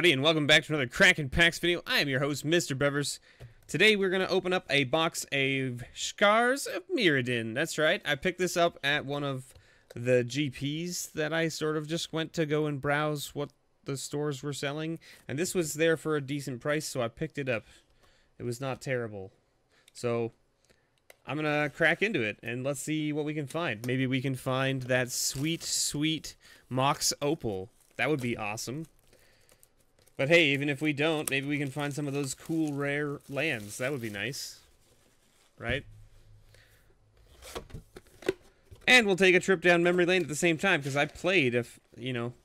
everybody, and welcome back to another Kraken Packs video. I am your host, Mr. Bevers. Today we're going to open up a box of Scars of Mirrodin. That's right, I picked this up at one of the GPs that I sort of just went to go and browse what the stores were selling. And this was there for a decent price, so I picked it up. It was not terrible. So I'm going to crack into it, and let's see what we can find. Maybe we can find that sweet, sweet Mox Opal. That would be awesome. But hey, even if we don't, maybe we can find some of those cool rare lands. That would be nice. Right? And we'll take a trip down memory lane at the same time, because I played,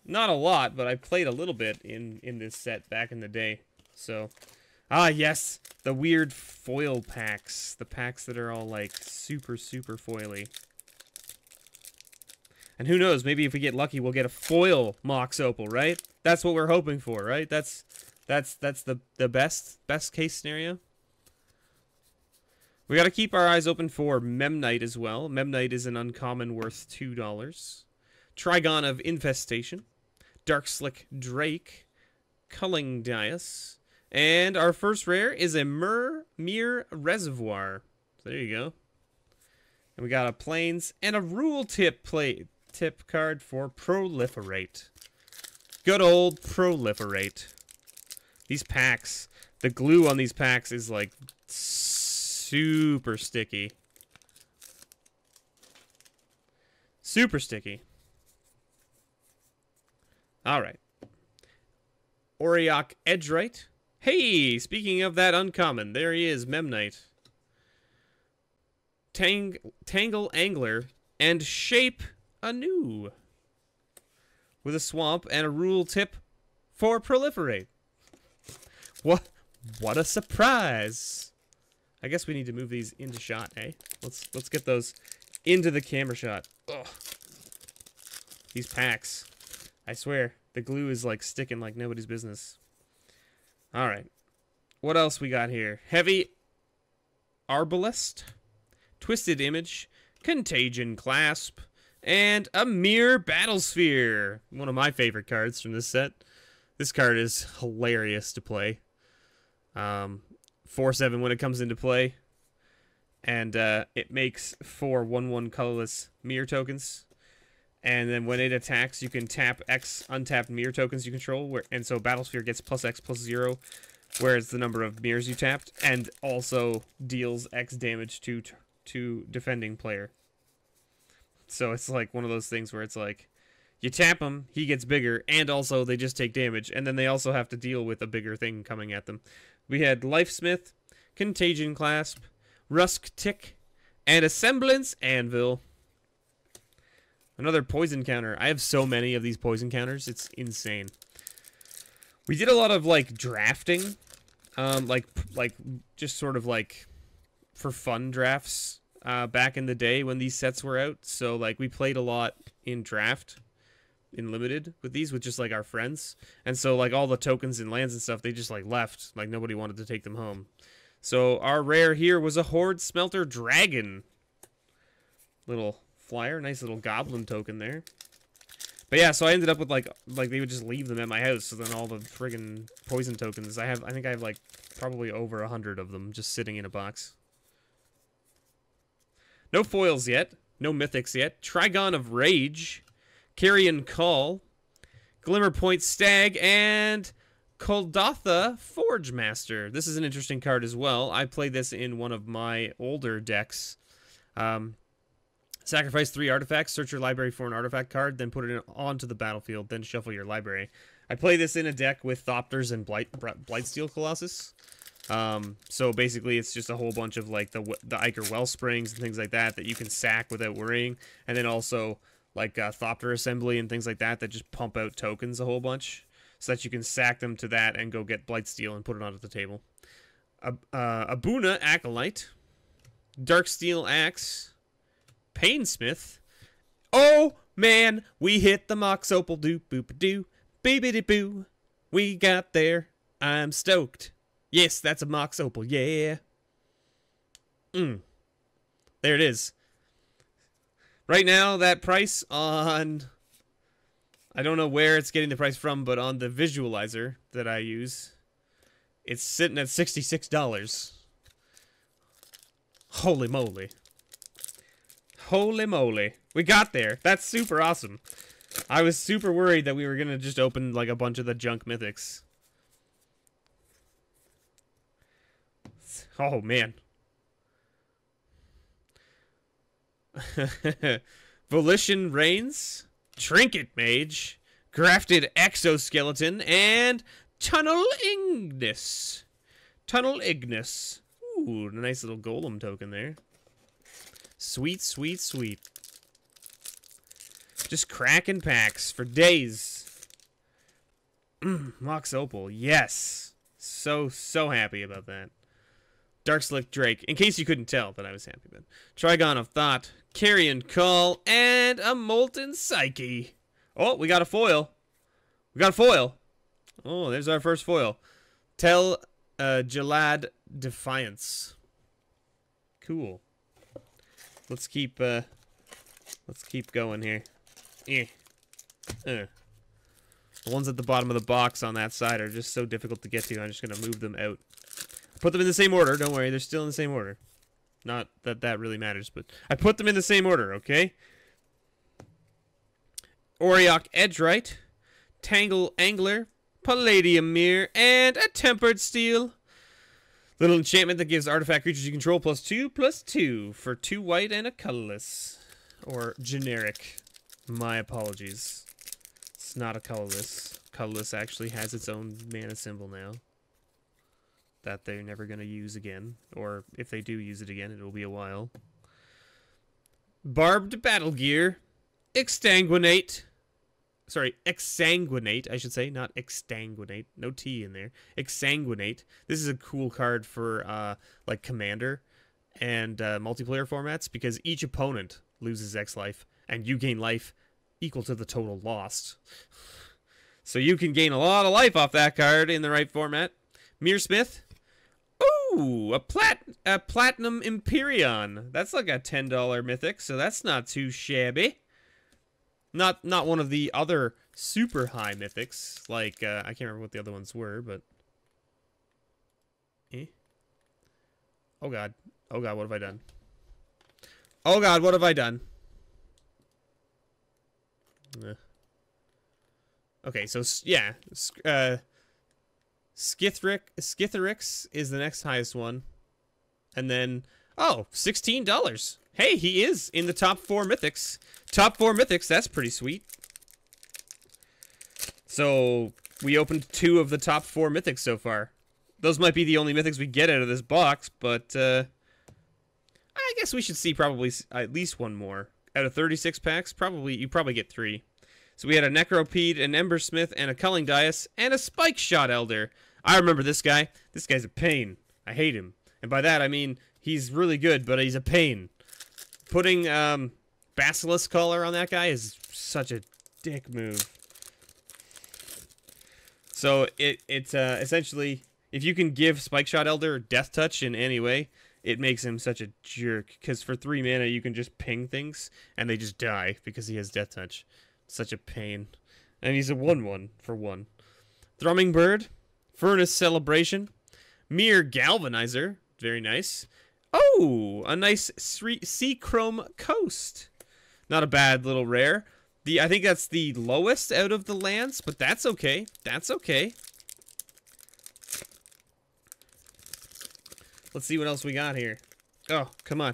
not a lot, but I played a little bit in this set back in the day. So, yes, the weird foil packs. The packs that are all, like, super, super foily. And who knows, maybe if we get lucky, we'll get a foil Mox Opal, right? That's what we're hoping for, right? That's the best case scenario. We got to keep our eyes open for Memnite as well. Memnite is an uncommon worth $2. Trigon of Infestation, Dark Slick Drake, Culling Dias, and our first rare is a Mir Reservoir. So there you go. And we got a Plains and a Rule Tip card for Proliferate. Good old Proliferate. These packs, the glue on these packs is like super sticky. Super sticky. Alright. Auriok Edgerite. Hey, speaking of that uncommon, there he is, Memnite. Tangle Angler and Shape Anew. With a swamp and a rule tip for Proliferate. What a surprise! I guess we need to move these into shot, eh? Let's get those into the camera shot. Ugh. These packs. I swear, the glue is like sticking like nobody's business. Alright. What else we got here? Heavy Arbalest, Twisted Image, Contagion Clasp, and a Mirror Battlesphere. One of my favorite cards from this set. This card is hilarious to play. 4/7 when it comes into play. And it makes 4 1/1 colorless mirror tokens. And then when it attacks, you can tap X untapped mirror tokens you control. And so Battlesphere gets +X+0, whereas the number of mirrors you tapped. And also deals X damage to defending player. So it's like one of those things where it's like, you tap him, he gets bigger, and also they just take damage, and then they also have to deal with a bigger thing coming at them. We had Lifesmith, Contagion Clasp, Rusk Tick, and a Semblance Anvil. Another poison counter. I have so many of these poison counters, it's insane. We did a lot of, like, drafting, like just sort of, like, for fun drafts. Back in the day when these sets were out. So, like, we played a lot in draft, in limited, with these, with just, like, our friends. And so, like, all the tokens and lands and stuff, they just, like, left. Like, nobody wanted to take them home. So, our rare here was a Horde Smelter Dragon. Little flyer. Nice little goblin token there. But, yeah, so I ended up with, like they would just leave them at my house. So then all the friggin' poison tokens, I think I have, like, probably over 100 of them just sitting in a box. No foils yet. No mythics yet. Trigon of Rage. Carrion Call. Glimmerpoint Stag. And Koldatha Forge Master. This is an interesting card as well. I played this in one of my older decks. Sacrifice 3 artifacts. Search your library for an artifact card. Then put it onto the battlefield. Then shuffle your library. I play this in a deck with Thopters and Blightsteel Colossus. So basically it's just a whole bunch of like the Ichor Wellsprings and things like that you can sack without worrying, and then also like Thopter Assembly and things like that just pump out tokens a whole bunch, so that you can sack them to that and go get Blightsteel and put it onto the table. Abuna Acolyte, Darksteel Axe, Painsmith. Oh man, we hit the Mox Opal, doo boop doo, baby boo. We got there. I'm stoked. Yes, that's a Mox Opal, yeah. There it is. Right now, that price on I don't know where it's getting the price from, but on the visualizer that I use, it's sitting at $66. Holy moly. Holy moly. We got there. That's super awesome. I was super worried that we were going to just open like a bunch of the junk mythics. Oh, man. Volition Reigns, Trinket Mage, Grafted Exoskeleton, and Tunnel Ignis. Tunnel Ignis. Ooh, nice little golem token there. Sweet, sweet, sweet. Just cracking packs for days. Mox Opal, yes. So happy about that. Darkslick Drake, in case you couldn't tell that I was happy about it. Trigon of Thought, Carrion Call, and a Molten Psyche. Oh, we got a foil. We got a foil. Oh, there's our first foil. Tell Jalad Defiance. Cool. Let's keep going here. The ones at the bottom of the box on that side are just so difficult to get to. I'm just gonna move them out. Put them in the same order. Don't worry, they're still in the same order. Not that that really matters, but I put them in the same order, okay? Auriok Edgewright, Tangle Angler, Palladium Mirror, and a Tempered Steel. Little enchantment that gives artifact creatures you control +2/+2 for 2 white and a colorless. Or generic. My apologies. It's not a colorless. Colorless actually has its own mana symbol now. That they're never going to use again. Or if they do use it again, it'll be a while. Barbed Battle Gear. Exsanguinate. Sorry, Exsanguinate, I should say. Not Extanguinate. No T in there. Exsanguinate. This is a cool card for, like, Commander and multiplayer formats. Because each opponent loses X life. And you gain life equal to the total lost. So you can gain a lot of life off that card in the right format. Mearsmith. Ooh, a Platinum Empyrean. That's like a $10 mythic, so that's not too shabby. Not one of the other super high mythics, like, I can't remember what the other ones were, but... Oh god. Oh god, what have I done? Oh god, what have I done? Okay, so, yeah. Skithrix is the next highest one. And then, oh, $16. Hey, he is in the top 4 mythics. Top 4 mythics, that's pretty sweet. So, we opened 2 of the top 4 mythics so far. Those might be the only mythics we get out of this box, but I guess we should see probably at least 1 more. Out of 36 packs, you probably get 3. So we had a Necropede, an Embersmith, and a Culling Dias, and a Spike Shot Elder. I remember this guy. This guy's a pain. I hate him. And by that, I mean, he's really good, but he's a pain. Putting Basilisk Collar on that guy is such a dick move. So it's essentially, if you can give Spike Shot Elder Death Touch in any way, it makes him such a jerk. Because for 3 mana, you can just ping things, and they just die because he has Death Touch. Such a pain. And he's a 1/1 for 1. Thrumming Bird. Furnace Celebration. Mere Galvanizer. Very nice. Oh, a nice Sea Chrome Coast. Not a bad little rare. I think that's the lowest out of the lands, but that's okay. That's okay. Let's see what else we got here. Oh, come on.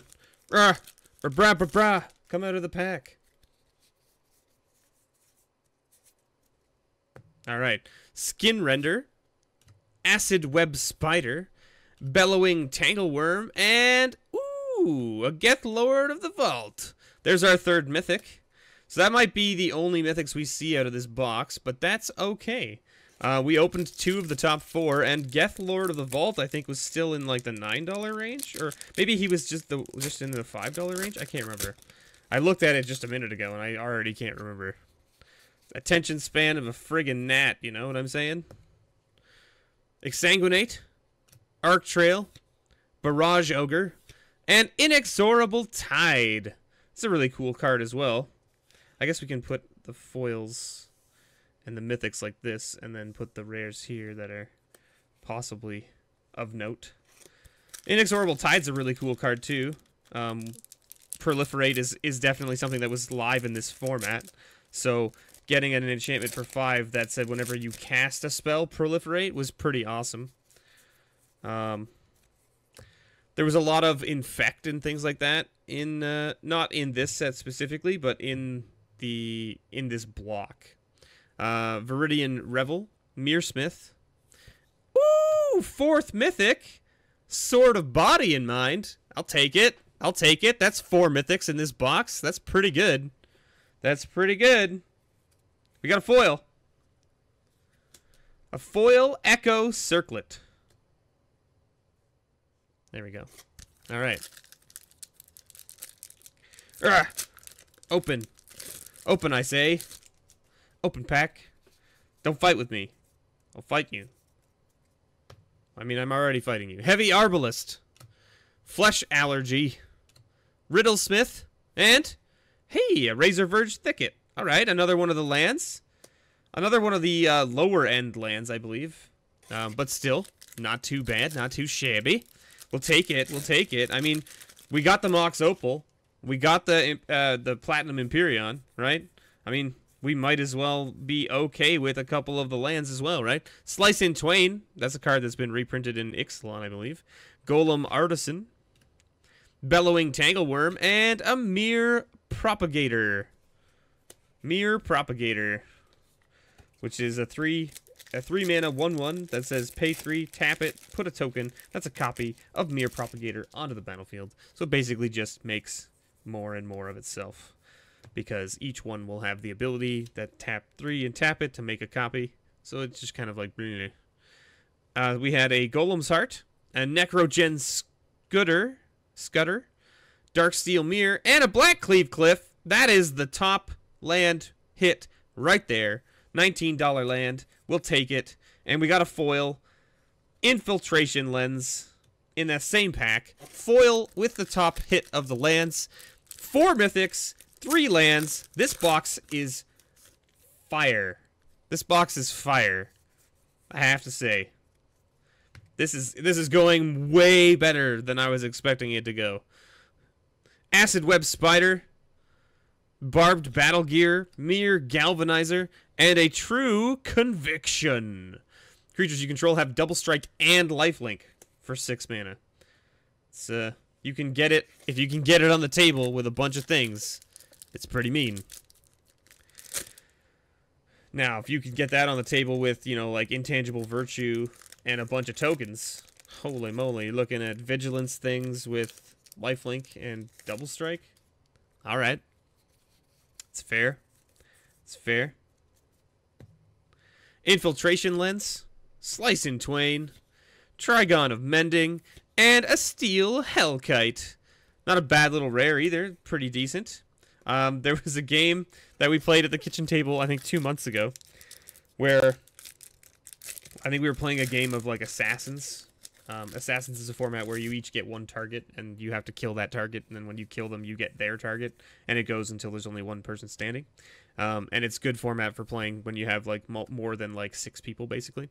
Rah, brah, brah, brah. Come out of the pack. All right. Skin Render. Acid Web Spider. Bellowing Tangleworm. And, ooh, a Geth Lord of the Vault. There's our 3rd mythic. So that might be the only mythics we see out of this box, but that's okay. We opened 2 of the top 4, and Geth Lord of the Vault, I think, was still in, like, the $9 range? Or maybe he was just in the $5 range? I can't remember. I looked at it just a minute ago, and I already can't remember. Attention span of a friggin' gnat, you know what I'm saying? Exsanguinate, Arc Trail, Barrage Ogre, and Inexorable Tide. It's a really cool card as well. I guess we can put the foils and the mythics like this, and then put the rares here that are possibly of note. Inexorable Tide's a really cool card too. Proliferate is definitely something that was live in this format. So getting an enchantment for 5 that said whenever you cast a spell, proliferate, was pretty awesome. There was a lot of infect and things like that in not in this set specifically, but in this block. Viridian Revel, Mearsmith. Ooh, 4th mythic. Sword of Body in Mind. I'll take it. I'll take it. That's 4 mythics in this box. That's pretty good. That's pretty good. We got a foil. A foil Echo Circlet. There we go. All right. Open. Open, I say. Open pack. Don't fight with me. I'll fight you. I mean, I'm already fighting you. Heavy Arbalist. Flesh Allergy. Riddlesmith. And, hey, a Razor Verge Thicket. All right, another one of the lands. Another one of the lower end lands, I believe. But still, not too bad, not too shabby. We'll take it, we'll take it. I mean, we got the Mox Opal. We got the Platinum Empyrean, right? I mean, we might as well be okay with a couple of the lands as well, right? Slice in Twain. That's a card that's been reprinted in Ixalan, I believe. Golem Artisan. Bellowing Tangleworm. And a Mere Propagator. Mere Propagator. Which is a 3 mana 1/1 that says pay 3, tap it, put a token. That's a copy of Mere Propagator onto the battlefield. So it basically just makes more and more of itself. Because each one will have the ability that tap 3 and tap it to make a copy. So it's just kind of like... we had a Golem's Heart, a Necrogen Scudder, Darksteel Mirror, and a Blackcleave Cliff. That is the top land hit right there. $19 land. We'll take it. And we got a foil. Infiltration Lens in that same pack. Foil with the top hit of the lands. 4 mythics. 3 lands. This box is fire. This box is fire. I have to say. This is going way better than I was expecting it to go. Acid Web Spider. Barbed Battle Gear. Mere Galvanizer. And a True Conviction. Creatures you control have Double Strike and Lifelink for 6 mana. It's you can get it if you can get it on the table with a bunch of things. It's pretty mean. Now, if you could get that on the table with, you know, like Intangible Virtue and a bunch of tokens, holy moly, you're looking at Vigilance things with Lifelink and Double Strike. All right. It's fair. It's fair. Infiltration Lens, Slice in Twain, Trigon of Mending, and a Steel Hellkite. Not a bad little rare either. Pretty decent. There was a game that we played at the kitchen table, I think 2 months ago, where I think we were playing a game of like Assassins. Assassins is a format where you each get one target, and you have to kill that target, and then when you kill them, you get their target, and it goes until there's only one person standing. And it's good format for playing when you have like more than like 6 people, basically.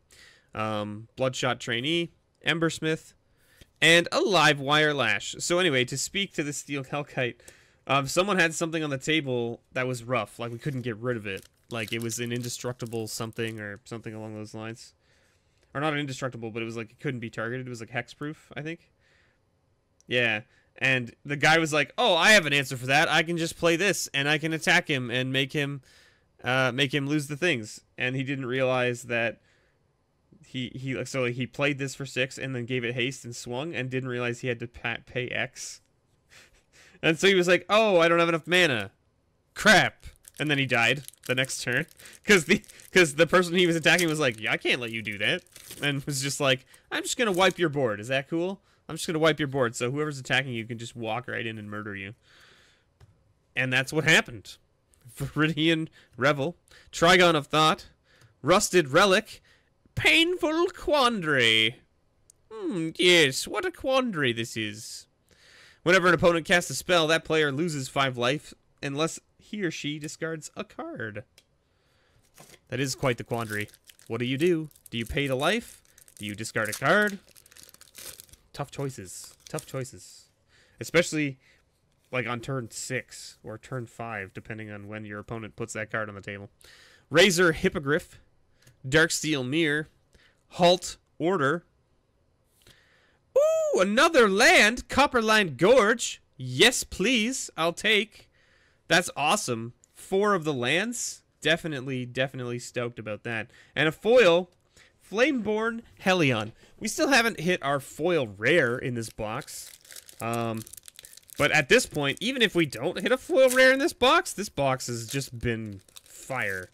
Bloodshot Trainee, Embersmith, and a Live Wire Lash. So anyway, to speak to the Steel Hellkite, someone had something on the table that was rough, like we couldn't get rid of it. Like it was an indestructible something or something along those lines. Or not an indestructible, but it was like it couldn't be targeted. It was like hexproof, I think. Yeah. And the guy was like, "Oh, I have an answer for that. I can just play this, and I can attack him and make him lose the things." And he didn't realize that he played this for 6 and then gave it haste and swung and didn't realize he had to pay X. And so he was like, "Oh, I don't have enough mana. Crap." And then he died the next turn because the person he was attacking was like, "Yeah, I can't let you do that," and was just like, "I'm just gonna wipe your board. Is that cool? I'm just gonna wipe your board so whoever's attacking you can just walk right in and murder you." And that's what happened. Viridian Revel, Trigon of Thought, Rusted Relic, Painful Quandary. Yes, what a quandary this is. Whenever an opponent casts a spell, that player loses 5 life unless he or she discards a card. That is quite the quandary. What do? Do you pay to life? Do you discard a card? Tough choices. Tough choices. Especially, like, on turn 6 or turn 5, depending on when your opponent puts that card on the table. Razor Hippogriff. Darksteel Mirror. Halt Order. Ooh, another land! Copperline Gorge. Yes, please. I'll take. That's awesome. 4 of the lands. Definitely stoked about that. And a foil, Flameborn Helion. We still haven't hit our foil rare in this box. But at this point, even if we don't hit a foil rare in this box has just been fire.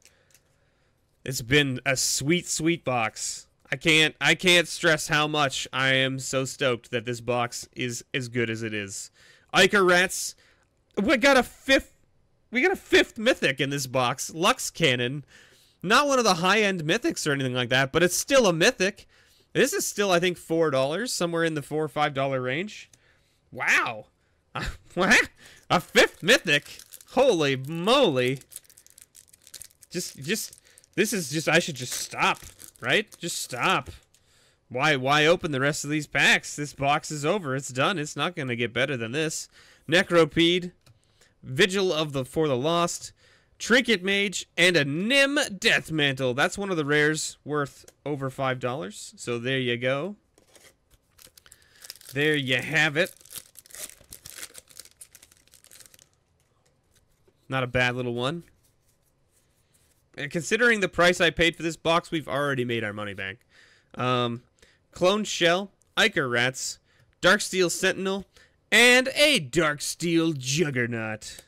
It's been a sweet, sweet box. I can't stress how much I am so stoked that this box is as good as it is. Iker Rats. We got a fifth mythic in this box. Lux Cannon. Not one of the high-end mythics or anything like that, but it's still a mythic. This is still, I think, $4, somewhere in the $4 or $5 range. Wow. What? A 5th mythic? Holy moly. This is just, I should just stop, right? Just stop. Why open the rest of these packs? This box is over. It's done. It's not going to get better than this. Necropede. Vigil for the Lost, Trinket Mage, and a Nim Deathmantle. That's one of the rares worth over $5. So there you go. There you have it. Not a bad little one. And considering the price I paid for this box, we've already made our money back. Clone Shell, Iker Rats, Darksteel Sentinel, and a Darksteel Juggernaut.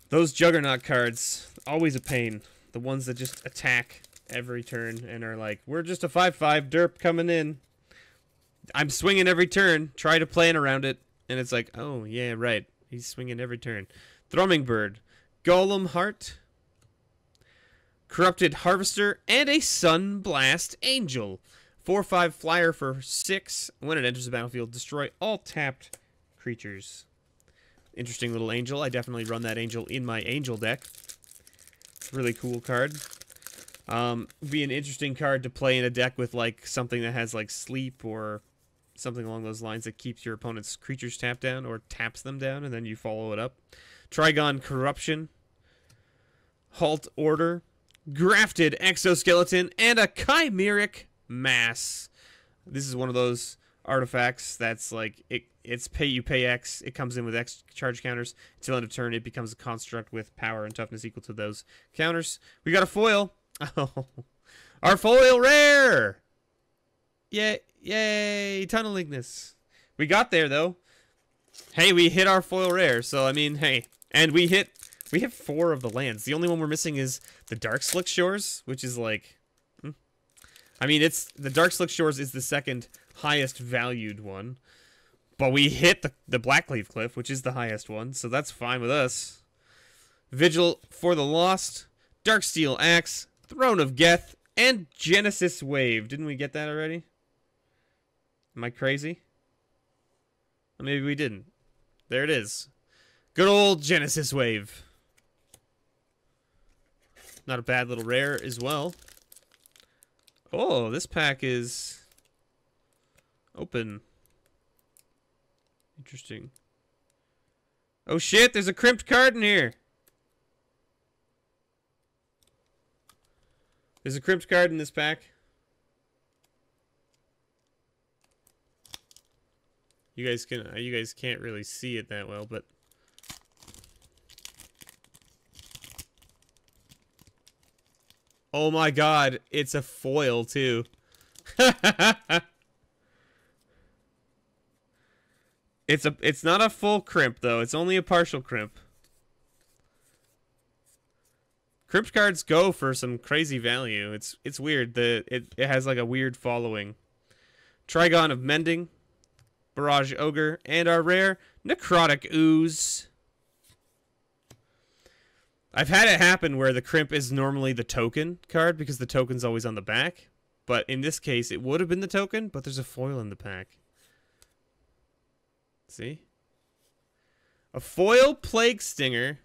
Those Juggernaut cards, always a pain. The ones that just attack every turn and are like, we're just a 5/5 derp coming in. I'm swinging every turn, try to plan around it, and it's like, oh, yeah, right. He's swinging every turn. Thrumming Bird, Golem Heart, Corrupted Harvester, and a Sunblast Angel. 4/5 flyer for 6. When it enters the battlefield, destroy all tapped creatures. Interesting little angel. I definitely run that angel in my angel deck. Really cool card. Be an interesting card to play in a deck with like something that has like sleep or something along those lines that keeps your opponent's creatures tapped down or taps them down, and then you follow it up. Trigon Corruption, Halt Order, Grafted Exoskeleton, and a Chimeric Mass. This is one of those artifacts that's like you pay X, it comes in with X charge counters. Until end of turn, it becomes a construct with power and toughness equal to those counters. We got a foil. Oh, our foil rare! Yay! Tunnelingness. We got there though. Hey, we hit our foil rare, so I mean, hey. And we hit 4 of the lands. The only one we're missing is the Dark Slick Shores, which is like, I mean, the Dark Slick Shores is the second highest valued one. But we hit the Blackleaf Cliff, which is the highest one, so that's fine with us. Vigil for the Lost, Darksteel Axe, Throne of Geth, and Genesis Wave. Didn't we get that already? Am I crazy? Or maybe we didn't. There it is. Good old Genesis Wave. Not a bad little rare as well. Oh, this pack is open. Interesting. Oh shit, there's a crimped card in here. There's a crimped card in this pack. You guys can't really see it that well, but oh my god, it's a foil too. It's not a full crimp though. It's only a partial crimp. Crimped cards go for some crazy value. It's weird. It has like a weird following. Trigon of Mending, Barrage Ogre, and our rare Necrotic Ooze. I've had it happen where the crimp is normally the token card because the token's always on the back. But in this case, it would have been the token, but there's a foil in the pack. See? A foil Plague Stinger.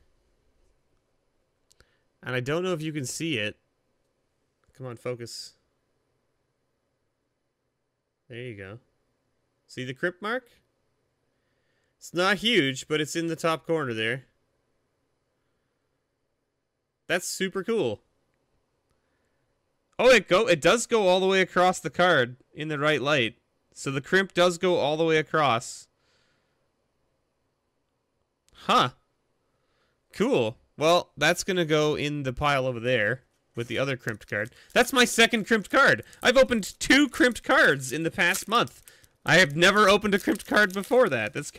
And I don't know if you can see it. Come on, focus. There you go. See the crypt mark? It's not huge, but it's in the top corner there. That's super cool. Oh, it does go all the way across the card in the right light. So the crimp does go all the way across. Huh. Cool. Well, that's going to go in the pile over there with the other crimped card. That's my second crimped card. I've opened 2 crimped cards in the past month. I have never opened a crimped card before that. It's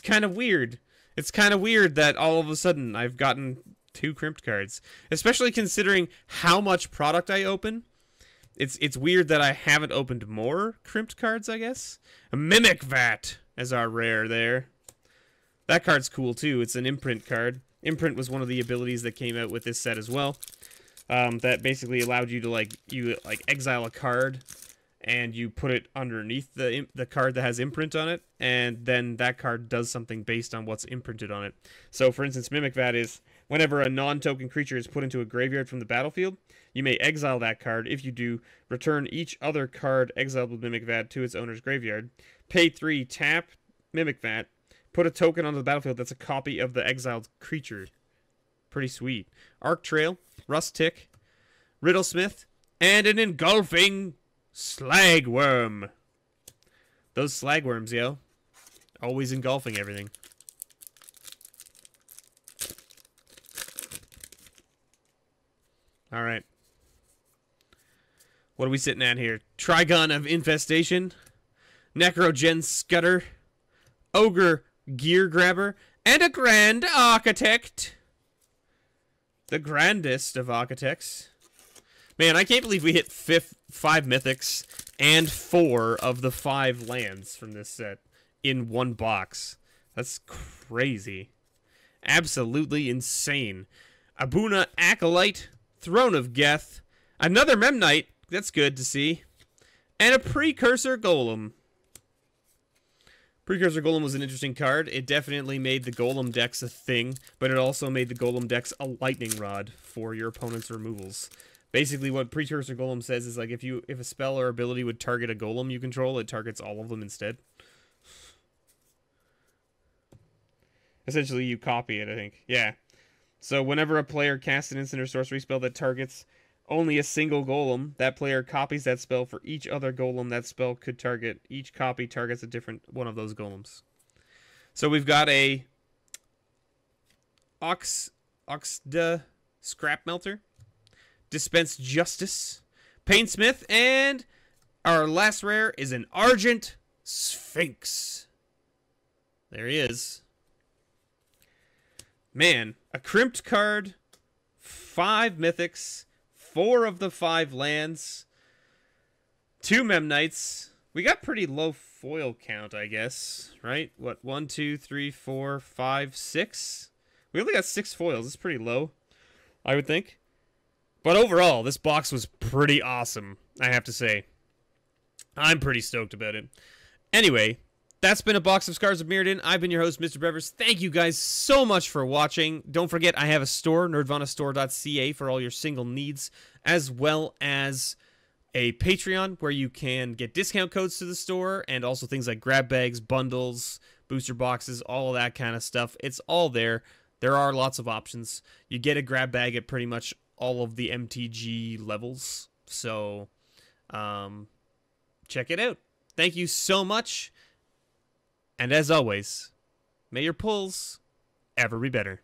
kind of weird. It's kind of weird that all of a sudden I've gotten 2 crimped cards, especially considering how much product I open. It's weird that I haven't opened more crimped cards, I guess. A Mimic Vat as our rare there. That card's cool too. It's an imprint card. Imprint was one of the abilities that came out with this set as well. That basically allowed you to exile a card and you put it underneath the card that has imprint on it, and then that card does something based on what's imprinted on it. So, for instance, Mimic Vat is whenever a non-token creature is put into a graveyard from the battlefield, you may exile that card. If you do, return each other card exiled with Mimic Vat to its owner's graveyard. Pay 3, tap Mimic Vat, put a token onto the battlefield that's a copy of the exiled creature. Pretty sweet. Arc Trail, Rust Tick, Riddlesmith, and an engulfing Slagworm. Those slagworms, yo. Always engulfing everything. Alright. What are we sitting at here? Trigon of Infestation, Necrogen Scudder, Ogre Gear Grabber, and a Grand Architect. The grandest of architects. Man, I can't believe we hit 5 mythics and 4 of the 5 lands from this set in one box. That's crazy. Absolutely insane. Abuna Acolyte, Throne of Geth, another Memnite, that's good to see, and a Precursor Golem. Precursor Golem was an interesting card. It definitely made the Golem decks a thing, but it also made the Golem decks a lightning rod for your opponent's removals. Basically, what Precursor Golem says is, like, if a spell or ability would target a Golem you control, it targets all of them instead. Essentially, you copy it, I think. Yeah. So, whenever a player casts an instant or sorcery spell that targets only a single Golem, that player copies that spell for each other Golem that spell could target. Each copy targets a different one of those Golems. So, we've got a Oxda Scrap Melter, Dispense Justice, Painsmith, and our last rare is an Argent Sphinx. There he is. Man, a crimped card, 5 mythics, 4 of the 5 lands, 2 Memnites. We got pretty low foil count, I guess, right? What, 1, 2, 3, 4, 5, 6? We only got 6 foils. It's pretty low, I would think. But overall, this box was pretty awesome, I have to say. I'm pretty stoked about it. Anyway, that's been a box of Scars of Mirrodin. I've been your host, Mr. Brevers. Thank you guys so much for watching. Don't forget, I have a store, nerdvanastore.ca, for all your single needs, as well as a Patreon where you can get discount codes to the store, and also things like grab bags, bundles, booster boxes, all of that kind of stuff. It's all there. There are lots of options. You get a grab bag at pretty much all of the MTG levels. So, check it out. Thank you so much. And as always, may your pulls ever be better.